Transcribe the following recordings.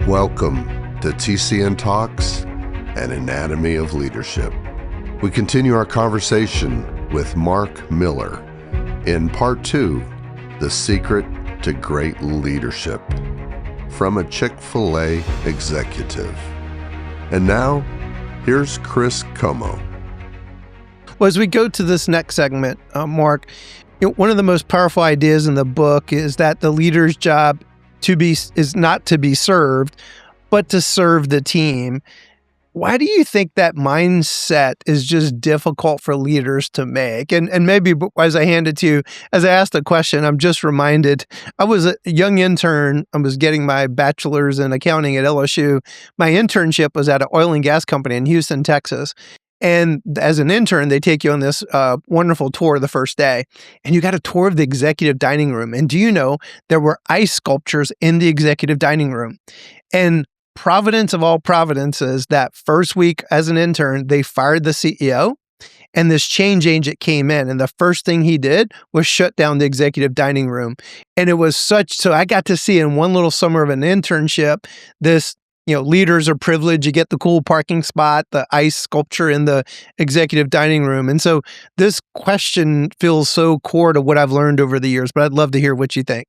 Welcome to TCNtalks, an anatomy of leadership. We continue our conversation with Mark Miller in part 2, The Secret to Great Leadership, from a Chick-fil-A executive. And now, here's Chris Como. Well, as we go to this next segment, Mark, one of the most powerful ideas in the book is that the leader's job is not to be served, but to serve the team. Why do you think that mindset is just difficult for leaders to make? And maybe as I hand it to you, as I asked the question, I'm just reminded, I was a young intern. I was getting my bachelor's in accounting at LSU. My internship was at an oil and gas company in Houston, Texas. And as an intern, they take you on this wonderful tour the first day, and you got a tour of the executive dining room. And do you know there were ice sculptures in the executive dining room? And providence of all providences, that first week as an intern, they fired the CEO, and this change agent came in, and the first thing he did was shut down the executive dining room. And it was so I got to see in one little summer of an internship, this leaders are privileged. You get the cool parking spot, the ice sculpture in the executive dining room. And so this question feels so core to what I've learned over the years, but I'd love to hear what you think.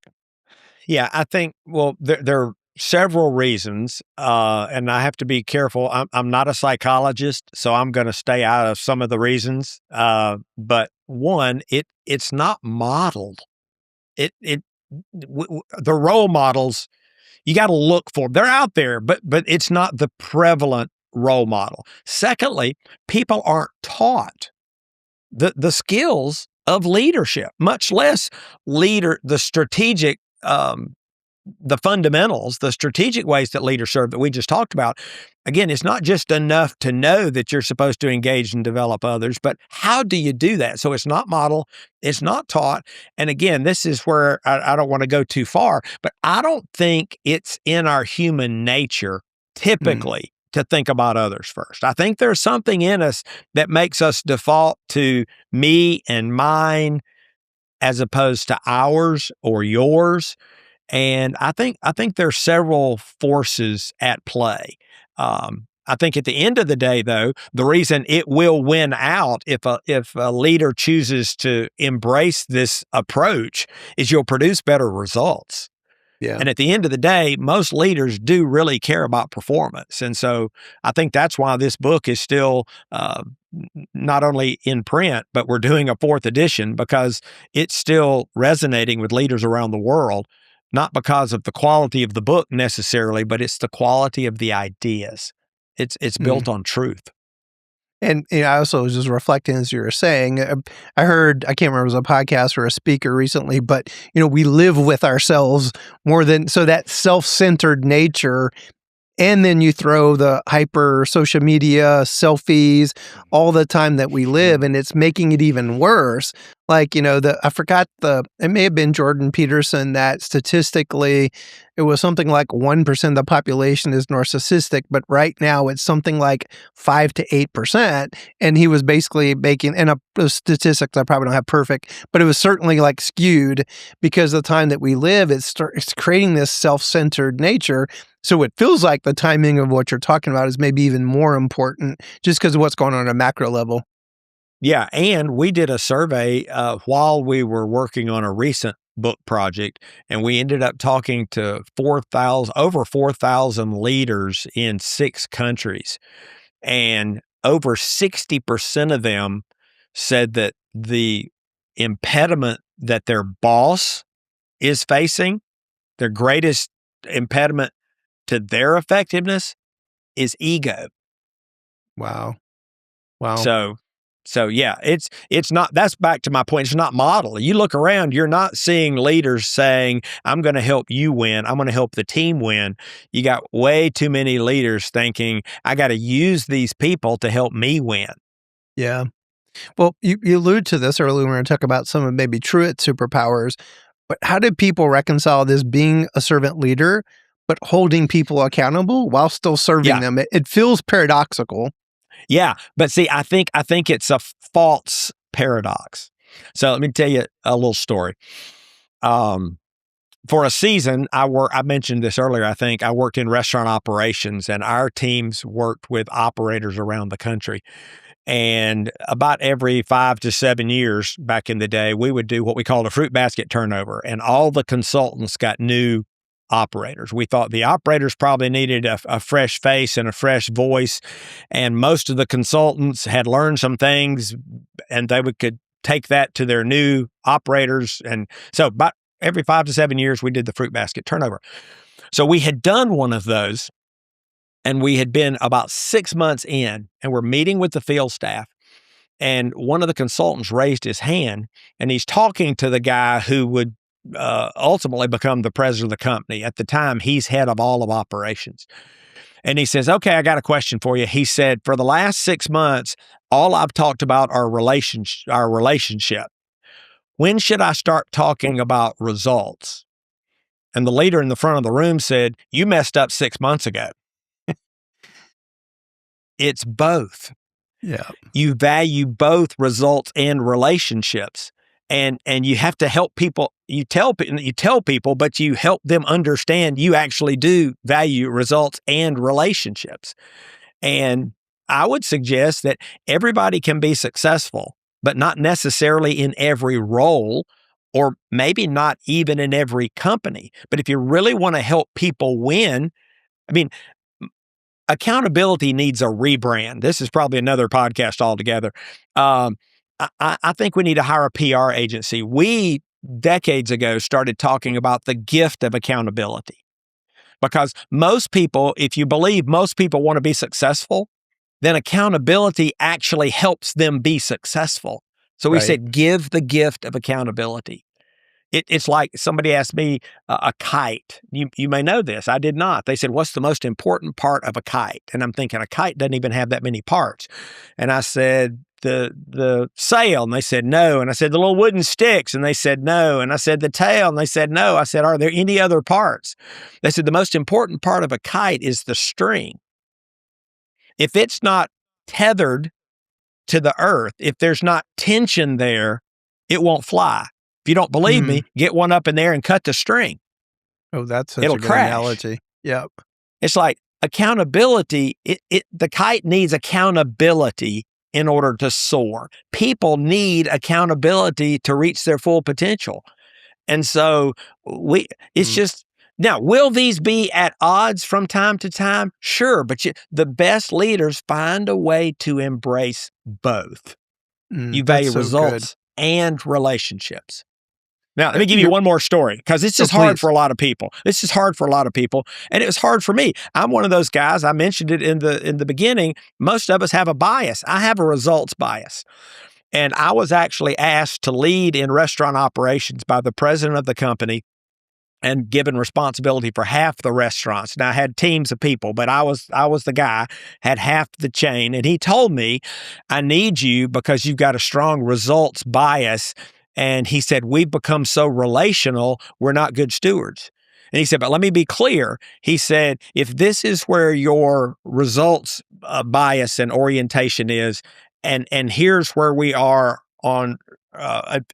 Yeah, I think, there are several reasons, and I have to be careful. I'm not a psychologist, so I'm going to stay out of some of the reasons. But one, it's not modeled. The role models, you got to look for them. They're out there, but it's not the prevalent role model. Secondly, people aren't taught the skills of leadership, much less the strategic, the fundamentals, the strategic ways that leaders serve that we just talked about. Again, it's not just enough to know that you're supposed to engage and develop others, but how do you do that? So it's not modeled, it's not taught. And again, this is where I don't want to go too far, but I don't think it's in our human nature typically to think about others first. I think there's something in us that makes us default to me and mine as opposed to ours or yours. And I think there's several forces at play. I think at the end of the day, though, the reason it will win out if a leader chooses to embrace this approach is you'll produce better results. Yeah. And at the end of the day, most leaders do really care about performance. And so I think that's why this book is still not only in print, but we're doing a 4th edition because it's still resonating with leaders around the world. Not because of the quality of the book necessarily, but it's the quality of the ideas. It's built on truth. And I also was just reflecting as you were saying, I heard, I can't remember if it was a podcast or a speaker recently, but we live with ourselves more than, so that self-centered nature. And then you throw the hyper social media, selfies, all the time that we live, and it's making it even worse. Like, I forgot it may have been Jordan Peterson that statistically it was something like 1% of the population is narcissistic, but right now it's something like 5 to 8%. And he was basically making, and those statistics I probably don't have perfect, but it was certainly like skewed because the time that we live, it's creating this self-centered nature. So it feels like the timing of what you're talking about is maybe even more important just because of what's going on at a macro level. Yeah, and we did a survey while we were working on a recent book project, and we ended up talking to over 4,000 leaders in 6 countries. And over 60% of them said that the impediment that their boss is facing, their greatest impediment to their effectiveness is ego. Wow. So yeah, it's not, that's back to my point. It's not model. You look around, you're not seeing leaders saying, I'm going to help you win. I'm going to help the team win. You got way too many leaders thinking, I got to use these people to help me win. Yeah. Well, you allude to this earlier when we were talking about some of maybe Truett's superpowers, but how did people reconcile this being a servant leader, but holding people accountable while still serving them? It feels paradoxical. Yeah, but see, I think it's a false paradox. So let me tell you a little story. for a season, I mentioned this earlier, I think. I worked in restaurant operations, and our teams worked with operators around the country. And about every 5 to 7 years back in the day, we would do what we called a fruit basket turnover, and all the consultants got new operators. We thought the operators probably needed a fresh face and a fresh voice, and most of the consultants had learned some things, and they could take that to their new operators. And so about every 5 to 7 years, we did the fruit basket turnover. So we had done one of those, and we had been about 6 months in, and we're meeting with the field staff. And one of the consultants raised his hand, and he's talking to the guy who would ultimately become the president of the company. At the time, he's head of all of operations. And he says, "Okay, I got a question for you." He said, "For the last 6 months, all I've talked about are our relationship. When should I start talking about results?" And the leader in the front of the room said, "You messed up 6 months ago." It's both. Yeah. You value both results and relationships. And you have to help people. You tell people, but you help them understand you actually do value results and relationships. And I would suggest that everybody can be successful, but not necessarily in every role, or maybe not even in every company. But if you really want to help people win, I mean, accountability needs a rebrand. This is probably another podcast altogether. I think we need to hire a PR agency. We, decades ago, started talking about the gift of accountability, because most people, if you believe most people want to be successful, then accountability actually helps them be successful. So we Right. said, give the gift of accountability. It's like somebody asked me a kite. You may know this. I did not. They said, "What's the most important part of a kite?" And I'm thinking, a kite doesn't even have that many parts. And I said, the sail. And they said, "No." And I said, "The little wooden sticks." And they said, "No." And I said, "The tail." And they said, "No." I said, "Are there any other parts?" They said, "The most important part of a kite is the string. If it's not tethered to the earth, if there's not tension there, it won't fly. If you don't believe me, get one up in there and cut the string. Oh, that's such It'll a good crash." analogy. Yep. It's like accountability. The kite needs accountability in order to soar. People need accountability to reach their full potential. And so it's just, now, will these be at odds from time to time? Sure. But the best leaders find a way to embrace both. You value That's so results and relationships. Now, let me give you You're- one more story, because it's just Oh, hard please. for a lot of people. It's just hard for a lot of people. And it was hard for me. I'm one of those guys. I mentioned it in the beginning. Most of us have a bias. I have a results bias. And I was actually asked to lead in restaurant operations by the president of the company and given responsibility for half the restaurants. Now, I had teams of people, but I was the guy, had half the chain. And he told me, "I need you because you've got a strong results bias." And he said, "We've become so relational, we're not good stewards." And he said, "But let me be clear." He said, "If this is where your results bias and orientation is, and here's where we are on,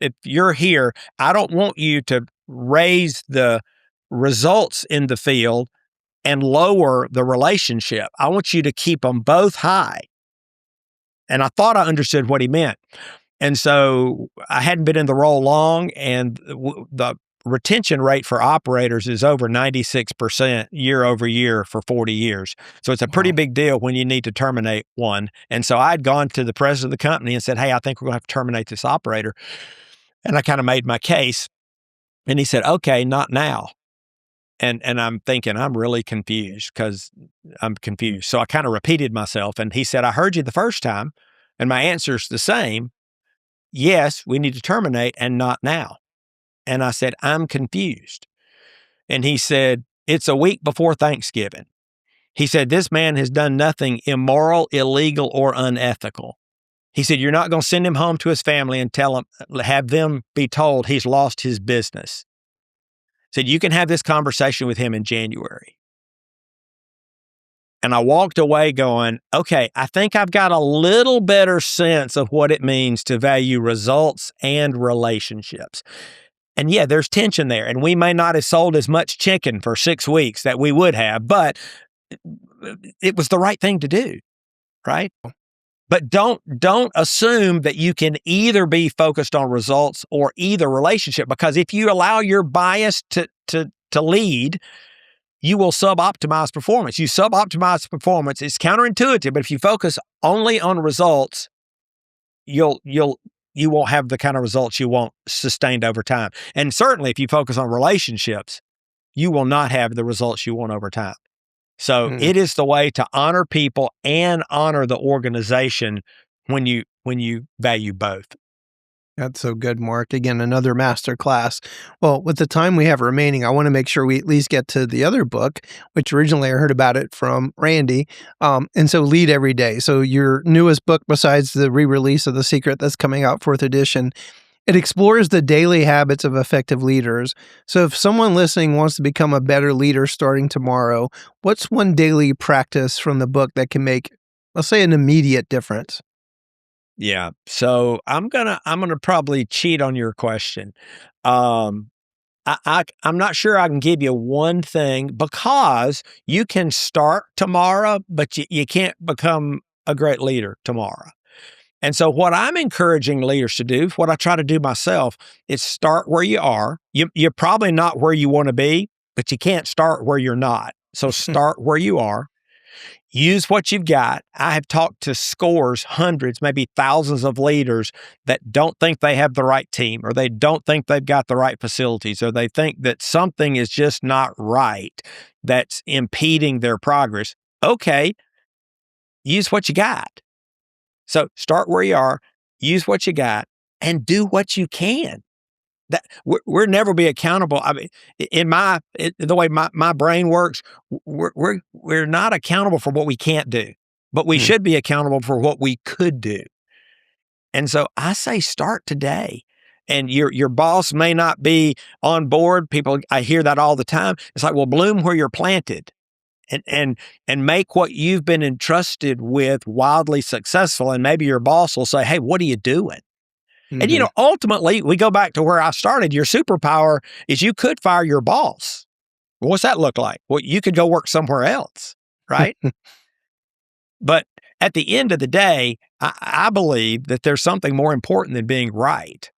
if you're here, I don't want you to raise the results in the field and lower the relationship. I want you to keep them both high." And I thought I understood what he meant. And so I hadn't been in the role long, and the retention rate for operators is over 96% year over year for 40 years. So it's a pretty big deal when you need to terminate one. And so I'd gone to the president of the company and said, "Hey, I think we're going to have to terminate this operator." And I kind of made my case. And he said, "Okay, not now." And I'm thinking, I'm really confused, because I'm confused. So I kind of repeated myself. And he said, "I heard you the first time, and my answer's the same. Yes, we need to terminate, and not now." And I said, "I'm confused." And he said, "It's a week before Thanksgiving." He said, "This man has done nothing immoral, illegal, or unethical." He said, "You're not going to send him home to his family and have them be told he's lost his business." Said, "You can have this conversation with him in January." And I walked away going, okay, I think I've got a little better sense of what it means to value results and relationships. And yeah, there's tension there. And we may not have sold as much chicken for 6 weeks that we would have, but it was the right thing to do, right? But don't assume that you can either be focused on results or either relationship, because if you allow your bias to lead, you will suboptimize performance. You suboptimize performance. It's counterintuitive, but if you focus only on results, you won't have the kind of results you want sustained over time. And certainly if you focus on relationships, you will not have the results you want over time. So it is the way to honor people and honor the organization when you value both. That's so good, Mark. Again, another master class. Well, with the time we have remaining, I want to make sure we at least get to the other book, which originally I heard about it from Randy. And so Lead Every Day. So your newest book, besides the re-release of The Secret that's coming out, 4th edition, it explores the daily habits of effective leaders. So if someone listening wants to become a better leader starting tomorrow, what's one daily practice from the book that can make, let's say, an immediate difference? Yeah. So I'm gonna probably cheat on your question. I'm not sure I can give you one thing, because you can start tomorrow, but you can't become a great leader tomorrow. And so what I'm encouraging leaders to do, what I try to do myself, is start where you are. You're probably not where you want to be, but you can't start where you're not. So start where you are. Use what you've got. I have talked to scores, hundreds, maybe thousands of leaders that don't think they have the right team, or they don't think they've got the right facilities, or they think that something is just not right that's impeding their progress. Okay, use what you got. So start where you are, use what you got, and do what you can. That we're never be accountable. I mean, the way my brain works, we're not accountable for what we can't do, but we should be accountable for what we could do. And so I say start today. And your boss may not be on board. I hear that all the time. It's like, well, bloom where you're planted. And make what you've been entrusted with wildly successful. And maybe your boss will say, hey, what are you doing? And, ultimately, we go back to where I started. Your superpower is you could fire your boss. Well, what's that look like? Well, you could go work somewhere else, right? But at the end of the day, I believe that there's something more important than being right,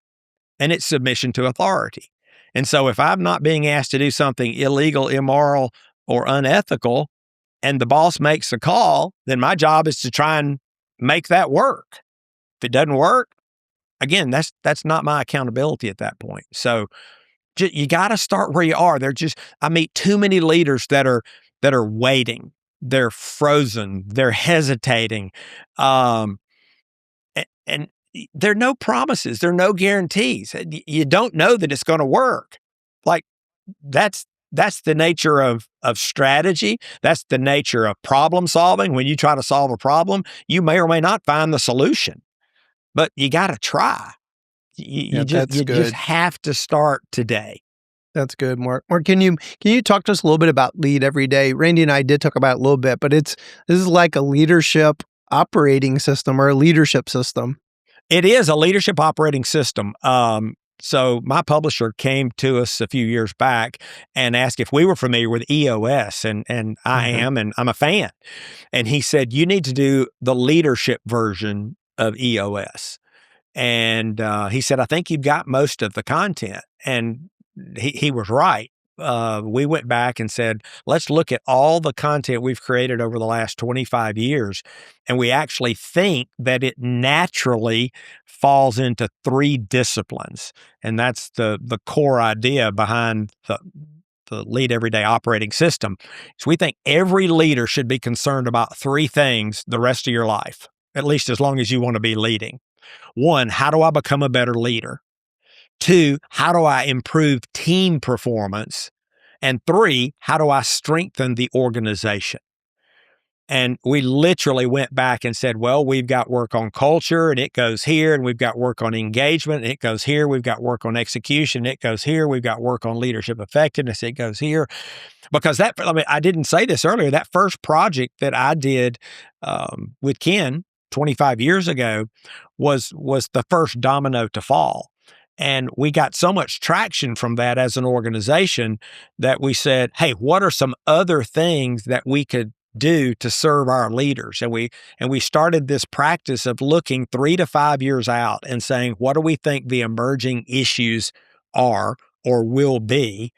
and it's submission to authority. And so if I'm not being asked to do something illegal, immoral, or unethical, and the boss makes a call, then my job is to try and make that work. If it doesn't work, again, that's not my accountability at that point. So you got to start where you are. I meet too many leaders that are waiting. They're frozen. They're hesitating. And there are no promises. There are no guarantees. You don't know that it's going to work. Like that's the nature of strategy. That's the nature of problem solving. When you try to solve a problem, you may or may not find the solution, but you got to try. You just have to start today. That's good, Mark. Mark, can you talk to us a little bit about Lead Every Day? Randy and I did talk about it a little bit, but this is like a leadership operating system or a leadership system. It is a leadership operating system. So my publisher came to us a few years back and asked if we were familiar with EOS, and I am, and I'm a fan. And he said, you need to do the leadership version of EOS. And he said, I think you've got most of the content. And he was right. We went back and said, let's look at all the content we've created over the last 25 years. And we actually think that it naturally falls into 3 disciplines. And that's the core idea behind the Lead Everyday operating system. So we think every leader should be concerned about 3 things the rest of your life, at least as long as you want to be leading. 1, how do I become a better leader? 2, how do I improve team performance? And 3, how do I strengthen the organization? And we literally went back and said, well, we've got work on culture and it goes here, and we've got work on engagement and it goes here. We've got work on execution, it goes here. We've got work on leadership effectiveness, it goes here. Because I didn't say this earlier, that first project that I did with Ken 25 years ago was the first domino to fall. And we got so much traction from that as an organization that we said, hey, what are some other things that we could do to serve our leaders? And we started this practice of looking 3 to 5 years out and saying, what do we think the emerging issues are or will be?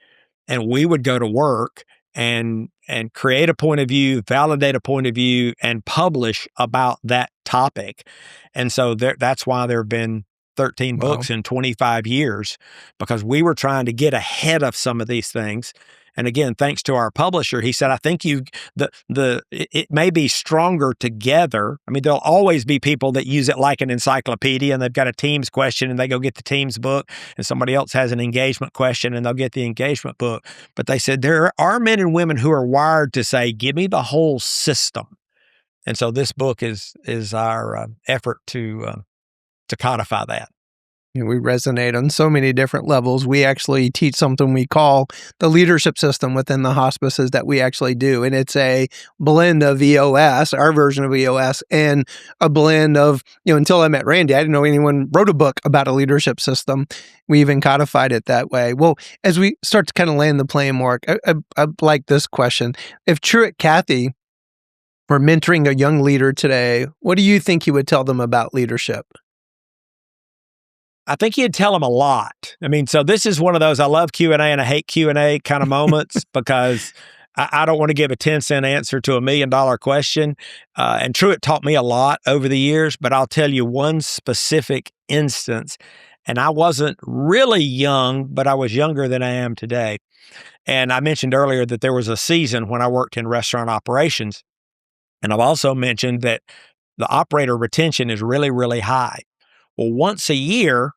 And we would go to work and create a point of view, validate a point of view, and publish about that topic. And so that's why there have been 13 Wow. books in 25 years, because we were trying to get ahead of some of these things. And again, thanks to our publisher, he said, I think it may be stronger together. I mean, there'll always be people that use it like an encyclopedia, and they've got a Teams question and they go get the Teams book, and somebody else has an engagement question and they'll get the engagement book. But they said there are men and women who are wired to say, give me the whole system. And so this book is our effort to codify that. We resonate on so many different levels. We actually teach something we call the leadership system within the hospices that we actually do. And it's a blend of EOS, our version of EOS, and a blend of, until I met Randy, I didn't know anyone wrote a book about a leadership system. We even codified it that way. Well, as we start to kind of land the plane, Mark, I like this question. If Truett Cathy were mentoring a young leader today, what do you think he would tell them about leadership? I think he'd tell them a lot. I mean, so this is one of those I love Q&A and I hate Q&A kind of moments because I don't want to give a 10-cent answer to $1 million question. And Truett taught me a lot over the years, but I'll tell you one specific instance. And I wasn't really young, but I was younger than I am today. And I mentioned earlier that there was a season when I worked in restaurant operations. And I've also mentioned that the operator retention is really, really high. Well, once a year,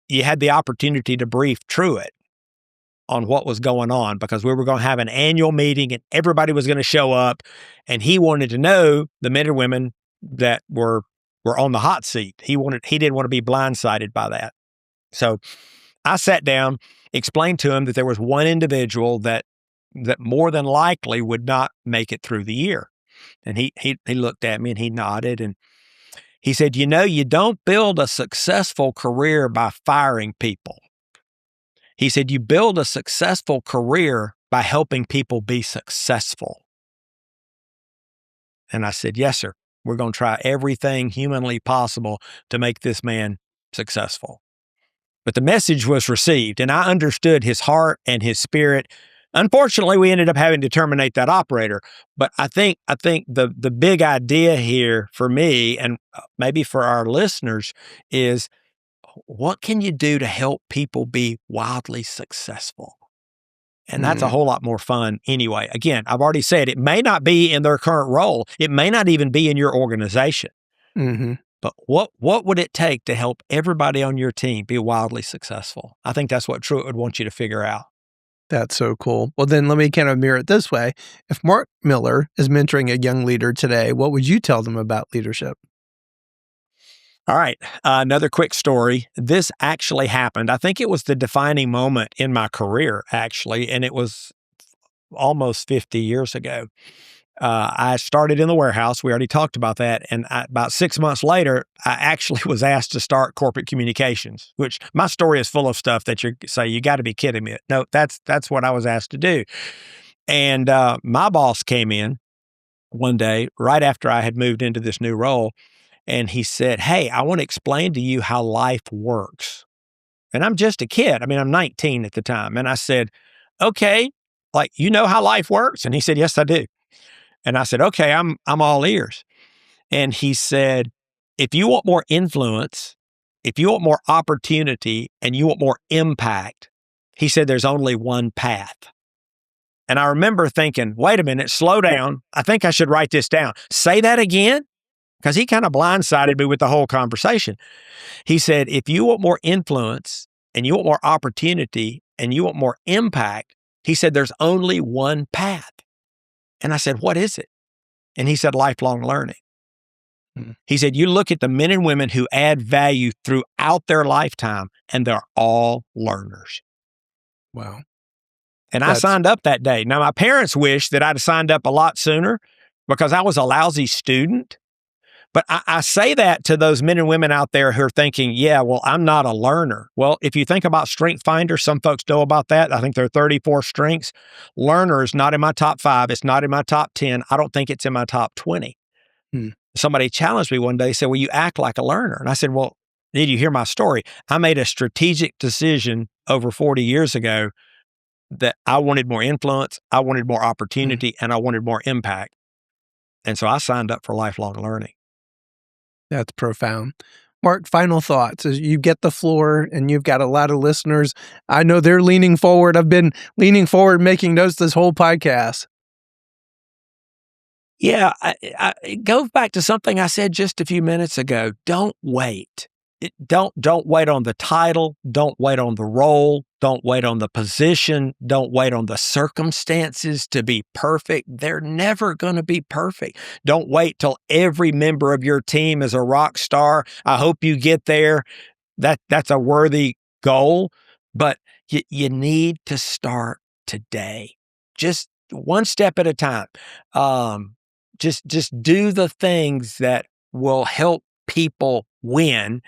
you had the opportunity to brief Truett on what was going on, because we were going to have an annual meeting and everybody was going to show up, and he wanted to know the men and women that were on the hot seat. He didn't want to be blindsided by that. So I sat down, explained to him that there was one individual that more than likely would not make it through the year. And he looked at me and he nodded, and he said, you don't build a successful career by firing people. He said, you build a successful career by helping people be successful. And I said, yes, sir. We're going to try everything humanly possible to make this man successful. But the message was received, and I understood his heart and his spirit. Unfortunately, we ended up having to terminate that operator. But I think the big idea here for me, and maybe for our listeners, is what can you do to help people be wildly successful? And that's a whole lot more fun anyway. Again, I've already said it may not be in their current role. It may not even be in your organization. Mm-hmm. But what would it take to help everybody on your team be wildly successful? I think that's what Truett would want you to figure out. That's so cool. Well, then let me kind of mirror it this way. If Mark Miller is mentoring a young leader today, what would you tell them about leadership? All right. Another quick story. This actually happened. I think it was the defining moment in my career, actually, and it was almost 50 years ago. I started in the warehouse. We already talked about that. And about 6 months later, I actually was asked to start corporate communications, which my story is full of stuff that you say, you got to be kidding me. No, that's what I was asked to do. And my boss came in one day right after I had moved into this new role. And he said, hey, I want to explain to you how life works. And I'm just a kid. I mean, I'm 19 at the time. And I said, okay, like, you know how life works? And he said, yes, I do. And I said, okay, I'm all ears. And he said, if you want more influence, if you want more opportunity, and you want more impact, he said, there's only one path. And I remember thinking, wait a minute, slow down. I think I should write this down. Say that again? Because he kind of blindsided me with the whole conversation. He said, if you want more influence, and you want more opportunity, and you want more impact, he said, there's only one path. And I said, what is it? And he said, lifelong learning. He said, you look at the men and women who add value throughout their lifetime, and they're all learners. Wow. And I signed up that day. Now, my parents wish that I'd signed up a lot sooner because I was a lousy student. But I say that to those men and women out there who are thinking, yeah, well, I'm not a learner. Well, if you think about Strength Finder, some folks know about that. I think there are 34 strengths. Learner is not in my top 5. It's not in my top 10. I don't think it's in my top 20. Somebody challenged me one day, said, well, you act like a learner. And I said, well, did you hear my story? I made a strategic decision over 40 years ago that I wanted more influence, I wanted more opportunity, and I wanted more impact. And so I signed up for lifelong learning. That's profound. Mark, final thoughts as you get the floor and you've got a lot of listeners. I know they're leaning forward. I've been leaning forward, making notes this whole podcast. Yeah, it goes back to something I said just a few minutes ago. Don't wait. Don't wait on the title. Don't wait on the role. Don't wait on the position. Don't wait on the circumstances to be perfect. They're never going to be perfect. Don't wait till every member of your team is a rock star. I hope you get there. That's a worthy goal, but you need to start today. Just one step at a time. Just do the things that will help people win.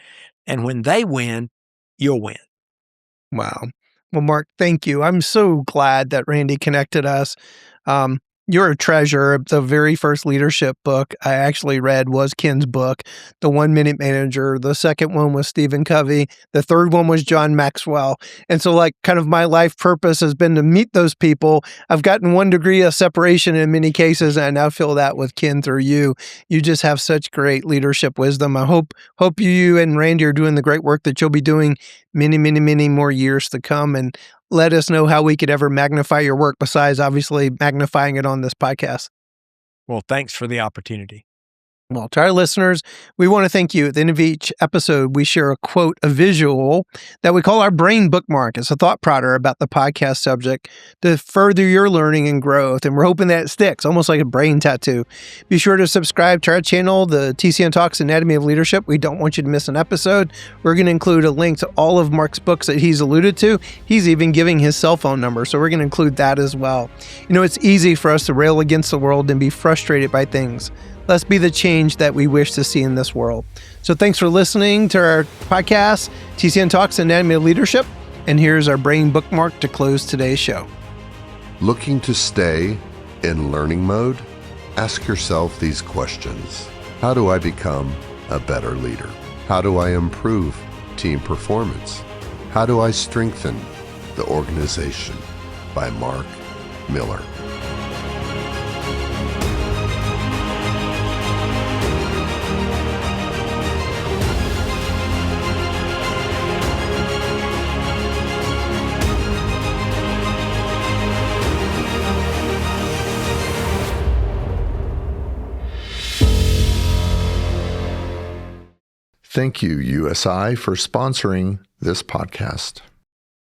And when they win, you'll win. Wow. Well, Mark, thank you. I'm so glad that Randy connected us. You're a treasure. The very first leadership book I actually read was Ken's book, The 1 Minute Manager. The second one was Stephen Covey. The third one was John Maxwell. And so like kind of my life purpose has been to meet those people. I've gotten 1 degree of separation in many cases, and I now feel that with Ken through you. You just have such great leadership wisdom. I hope you and Randy are doing the great work that you'll be doing many, many, many more years to come. And let us know how we could ever magnify your work besides obviously magnifying it on this podcast. Well, thanks for the opportunity. Well, to our listeners, we want to thank you. At the end of each episode, we share a quote, a visual that we call our brain bookmark. It's a thought prodder about the podcast subject to further your learning and growth. And we're hoping that it sticks, almost like a brain tattoo. Be sure to subscribe to our channel, the TCNtalks Anatomy of Leadership. We don't want you to miss an episode. We're going to include a link to all of Mark's books that he's alluded to. He's even giving his cell phone number, so we're going to include that as well. You know, it's easy for us to rail against the world and be frustrated by things. Let's be the change that we wish to see in this world. So thanks for listening to our podcast, TCNtalks Anatomy of Leadership. And here's our brain bookmark to close today's show. Looking to stay in learning mode? Ask yourself these questions. How do I become a better leader? How do I improve team performance? How do I strengthen the organization? By Mark Miller. Thank you, USI, for sponsoring this podcast.